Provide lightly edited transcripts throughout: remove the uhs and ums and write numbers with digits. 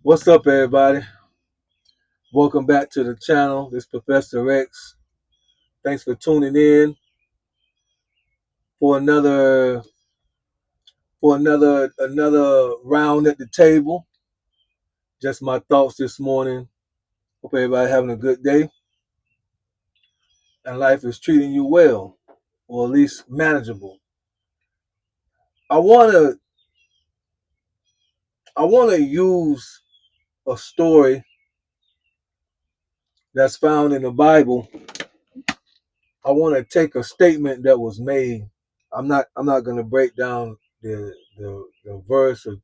What's up, everybody? Welcome back to the channel. This is Professor X. Thanks for tuning in for another round at the table. Just my thoughts this morning. Hope everybody having a good day and life is treating you well, or at least manageable. I wanna I wanna use a story that's found in the Bible. I want to take a statement that was made. I'm not gonna break down the verse or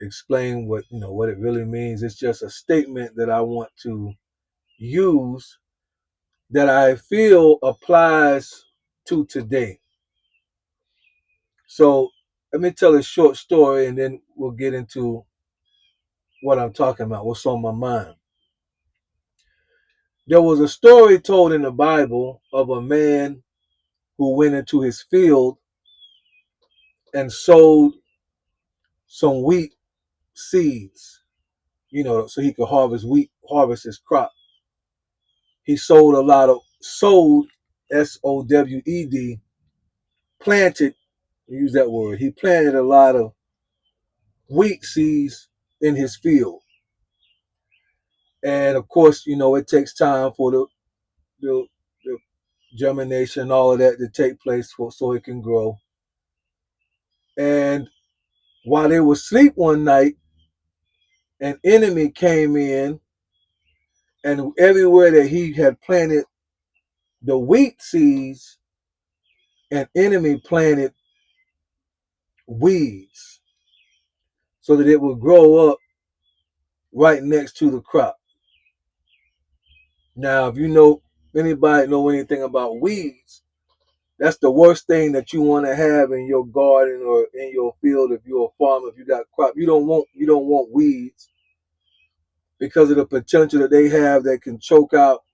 explain what it really means. It's just a statement that I want to use that I feel applies to today. So let me tell a short story and then we'll get into what I'm talking about, what's on my mind. There was a story told in the Bible of a man who went into his field and sowed some wheat seeds, so he could harvest his crop. He sowed, SOWED, planted, use that word. He planted a lot of wheat seeds in his field. And of course, it takes time for the germination, all of that to take place so it can grow. And while they were asleep one night, an enemy came in, and everywhere that he had planted the wheat seeds, an enemy planted weeds so that it would grow up right next to the crop. Now, if anybody know anything about weeds, that's the worst thing that you want to have in your garden or in your field. If you're a farmer, if you got crop, you don't want weeds because of the potential that they have that can choke out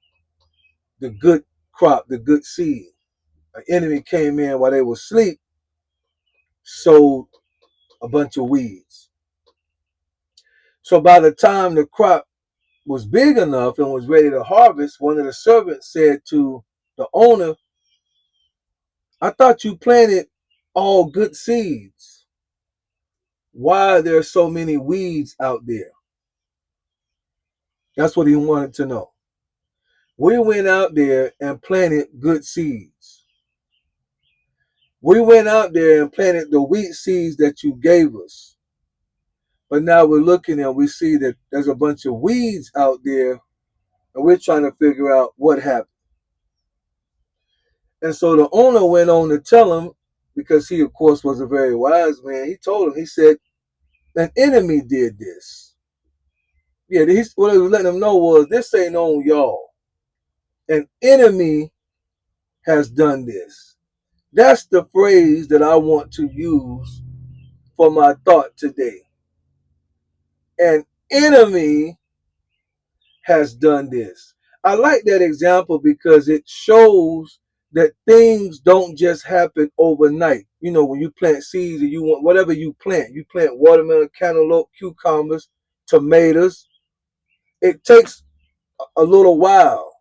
the good crop, the good seed. An enemy came in while they were asleep, sowed a bunch of weeds. So by the time the crop was big enough and was ready to harvest, one of the servants said to the owner, "I thought you planted all good seeds. Why are there so many weeds out there?" That's what he wanted to know. We went out there and planted good seeds. We went out there and planted the wheat seeds that you gave us. But now we're looking and we see that there's a bunch of weeds out there and we're trying to figure out what happened. And so the owner went on to tell him, because he, of course, was a very wise man. He told him, he said, an enemy did this. Yeah, what he was letting him know was, this ain't on y'all. An enemy has done this. That's the phrase that I want to use for my thought today. An enemy has done this. I like that example because it shows that things don't just happen overnight. When you plant seeds and you want whatever you plant watermelon, cantaloupe, cucumbers, tomatoes. It takes a little while.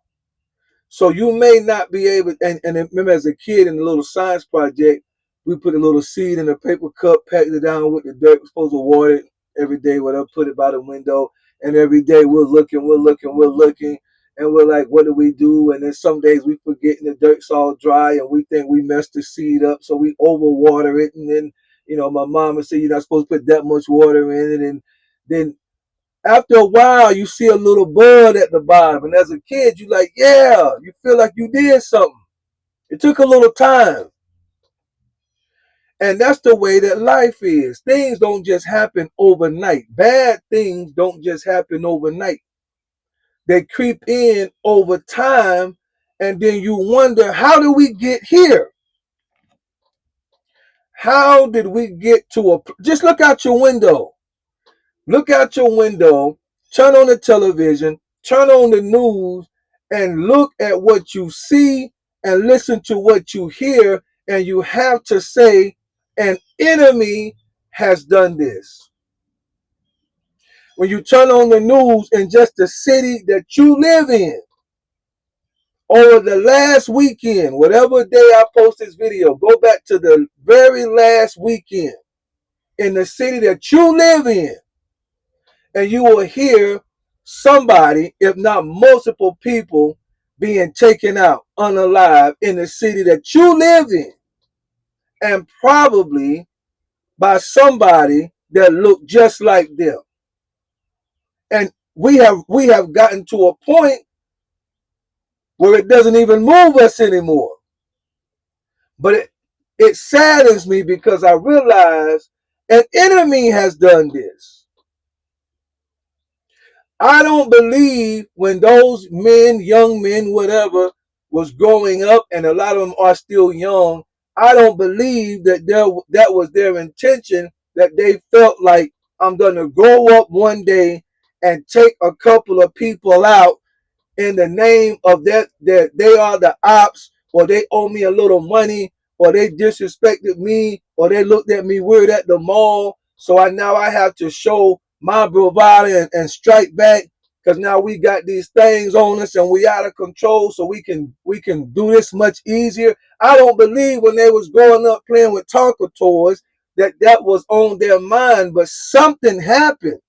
So you may not be able, and remember as a kid in the little science project, we put a little seed in a paper cup, packed it down with the dirt, we're supposed to water it every day, whatever, put it by the window, and every day we're looking, and we're like, what do we do? And then some days we forget and the dirt's all dry, and we think we messed the seed up, so we overwater it, and then, my mama said you're not supposed to put that much water in it, and then after a while, you see a little bud at the bottom. And as a kid, you like, yeah, you feel like you did something. It took a little time. And that's the way that life is. Things don't just happen overnight. Bad things don't just happen overnight. They creep in over time. And then you wonder, how did we get here? How did we get to just look out your window. Look out your window, turn on the television, turn on the news, and look at what you see and listen to what you hear, and you have to say, an enemy has done this. when you turn on the news in just the city that you live in, over the last weekend, whatever day I post this video, go back to the very last weekend in the city that you live in, and you will hear somebody, if not multiple people, being taken out unalive in the city that you live in, and probably by somebody that looked just like them. And we have gotten to a point where it doesn't even move us anymore. But it saddens me because I realize an enemy has done this. I don't believe when those men, young men, whatever, was growing up, and a lot of them are still young, I don't believe that that was their intention, that they felt like, I'm going to grow up one day and take a couple of people out in the name of that they are the ops, or they owe me a little money, or they disrespected me, or they looked at me weird at the mall, so I have to show my bravado and strike back, because now we got these things on us and we out of control, so we can do this much easier. I don't believe when they was growing up playing with Tonka toys that was on their mind, but something happened.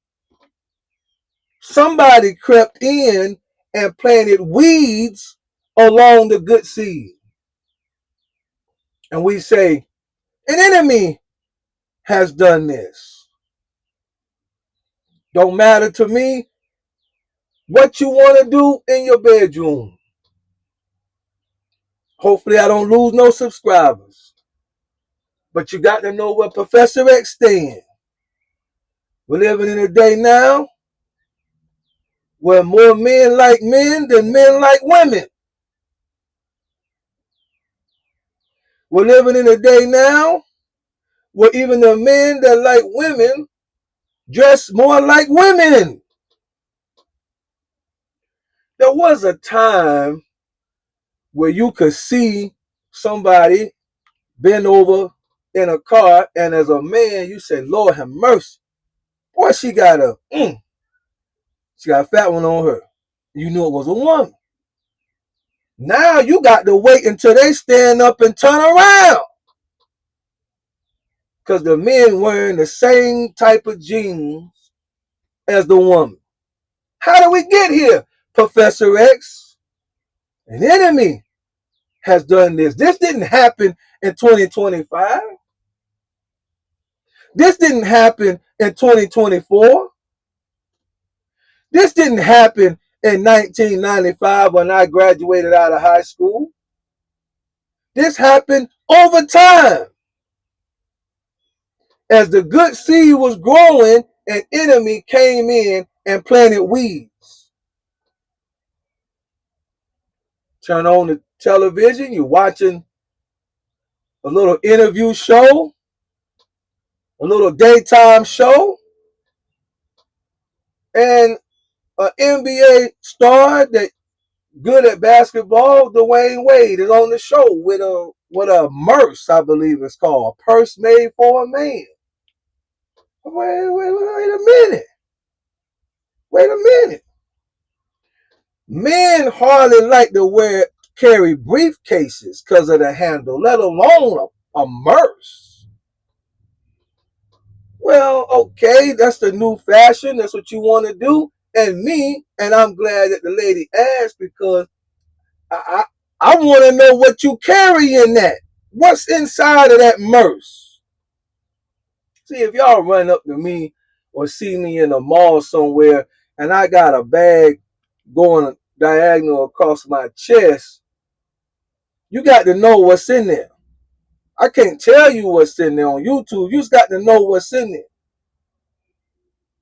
Somebody crept in and planted weeds along the good seed. And we say, an enemy has done this. Don't matter to me what you want to do in your bedroom. Hopefully I don't lose no subscribers. But you got to know where Professor X stands. We're living in a day now where more men like men than men like women. We're living in a day now where even the men that like women dress more like women. There was a time where you could see somebody bend over in a car, and as a man, you say, Lord have mercy. Boy, she got a fat one on her. You knew it was a woman. Now you got to wait until they stand up and turn around, because the men wearing the same type of jeans as the woman. How did we get here, Professor X? An enemy has done this. This didn't happen in 2025. This didn't happen in 2024. This didn't happen in 1995 when I graduated out of high school. This happened over time. As the good seed was growing, an enemy came in and planted weeds. Turn on the television, you're watching a little interview show, a little daytime show, and an NBA star that good at basketball, Dwayne Wade, is on the show with a purse, I believe it's called, a purse made for a man. Wait a minute. Wait a minute. Men hardly like to carry briefcases because of the handle, let alone a purse. Well, okay, that's the new fashion. That's what you want to do. And I'm glad that the lady asked, because I want to know what you carry in that. What's inside of that purse? See, if y'all run up to me or see me in a mall somewhere and I got a bag going diagonal across my chest, you got to know what's in there. I can't tell you what's in there on YouTube. You just got to know what's in there.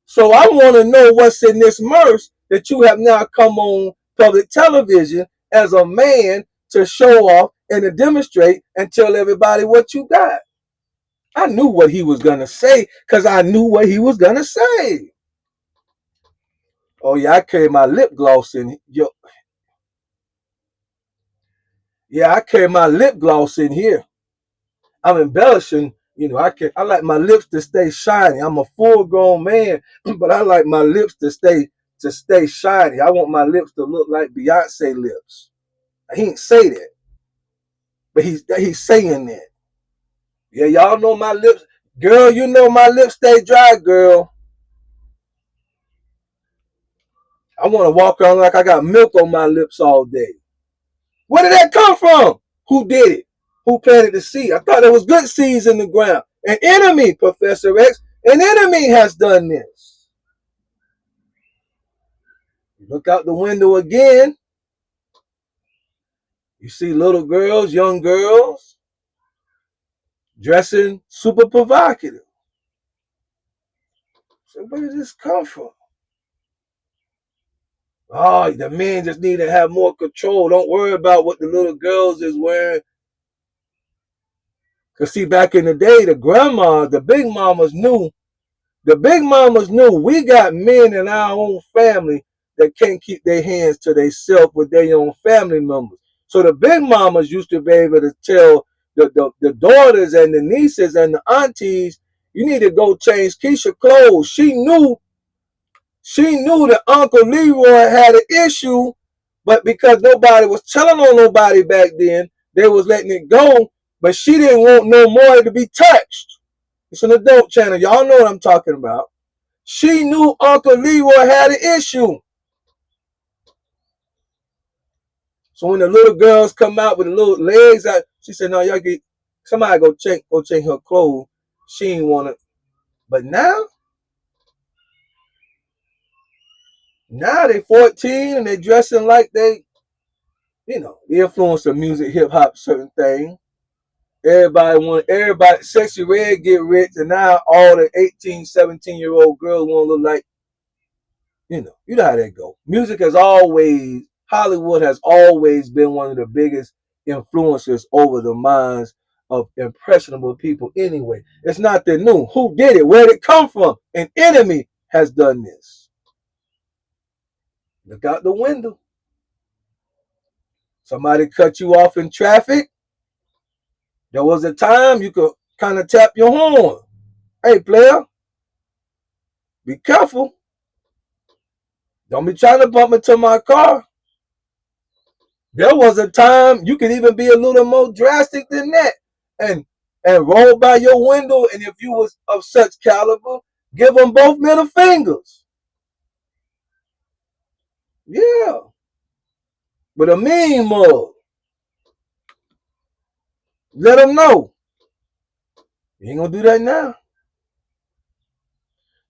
So I want to know what's in this purse that you have now come on public television as a man to show off and to demonstrate and tell everybody what you got. I knew what he was going to say, because I knew what he was going to say. Oh, yeah, I carry my lip gloss in. Yeah, I carry my lip gloss in here. I'm embellishing You know, I like my lips to stay shiny. I'm a full grown man, but I like my lips to stay shiny. I want my lips to look like Beyonce lips. He ain't say that, but he's saying that. Yeah, y'all know my lips. Girl, you know my lips stay dry, girl. I want to walk around like I got milk on my lips all day. Where did that come from? Who did it? Who planted the seed? I thought there was good seeds in the ground. An enemy, Professor X, an enemy has done this. You look out the window again. You see little girls, young girls, dressing super provocative. So where did this come from? Oh, the men just need to have more control. Don't worry about what the little girls is wearing. Because see, back in the day, the grandmas, the big mamas knew. The big mamas knew we got men in our own family that can't keep their hands to themselves with their own family members. So the big mamas used to be able to tell the daughters and the nieces and the aunties, you need to go change Keisha clothes. She knew that Uncle Leroy had an issue, but because nobody was telling on nobody back then, they was letting it go. But she didn't want no more to be touched. It's an adult channel. Y'all know what I'm talking about. She knew Uncle Leroy had an issue. So when the little girls come out with the little legs out, she said, no, y'all get somebody go change her clothes. She ain't want it. But now they 14 and they dressing like they, the influence of music, hip hop, certain things. Everybody, Sexy Red get rich, and now all the 18, 17-year-old girls want to look like, you know how that go. Hollywood has always been one of the biggest influences over the minds of impressionable people anyway. It's not that new. Who did it? Where did it come from? An enemy has done this. Look out the window. Somebody cut you off in traffic. There was a time you could kind of tap your horn. Hey, player, be careful. Don't be trying to bump into my car. There was a time you could even be a little more drastic than that and roll by your window, and if you was of such caliber, give them both middle fingers. Yeah. But a mean mug. Let them know. You ain't gonna do that now.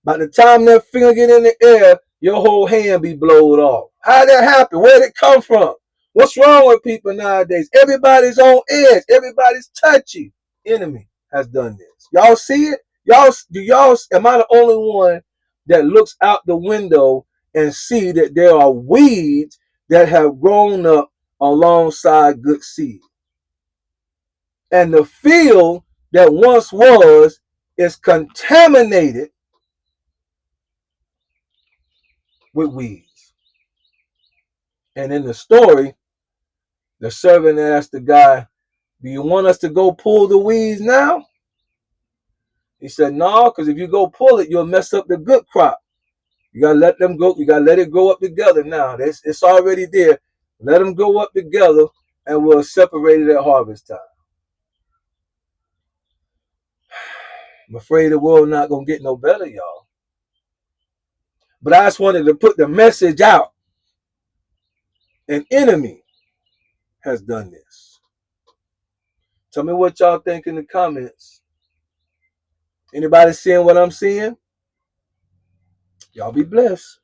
By the time that finger get in the air, your whole hand be blowed off. How did that happen? Where did it come from? What's wrong with people nowadays? Everybody's on edge. Everybody's touchy. Enemy has done this. Y'all see it? Am I the only one that looks out the window and see that there are weeds that have grown up alongside good seed? And the field that once was is contaminated with weeds. And in the story, the servant asked the guy, do you want us to go pull the weeds now? He said, no, because if you go pull it, you'll mess up the good crop. You gotta let them go. You gotta let it grow up together now. It's already there. Let them grow up together, and we'll separate it at harvest time. I'm afraid the world not gonna get no better, y'all. But I just wanted to put the message out. An enemy has done this. Tell me what y'all think in the comments. Anybody seeing what I'm seeing? Y'all be blessed.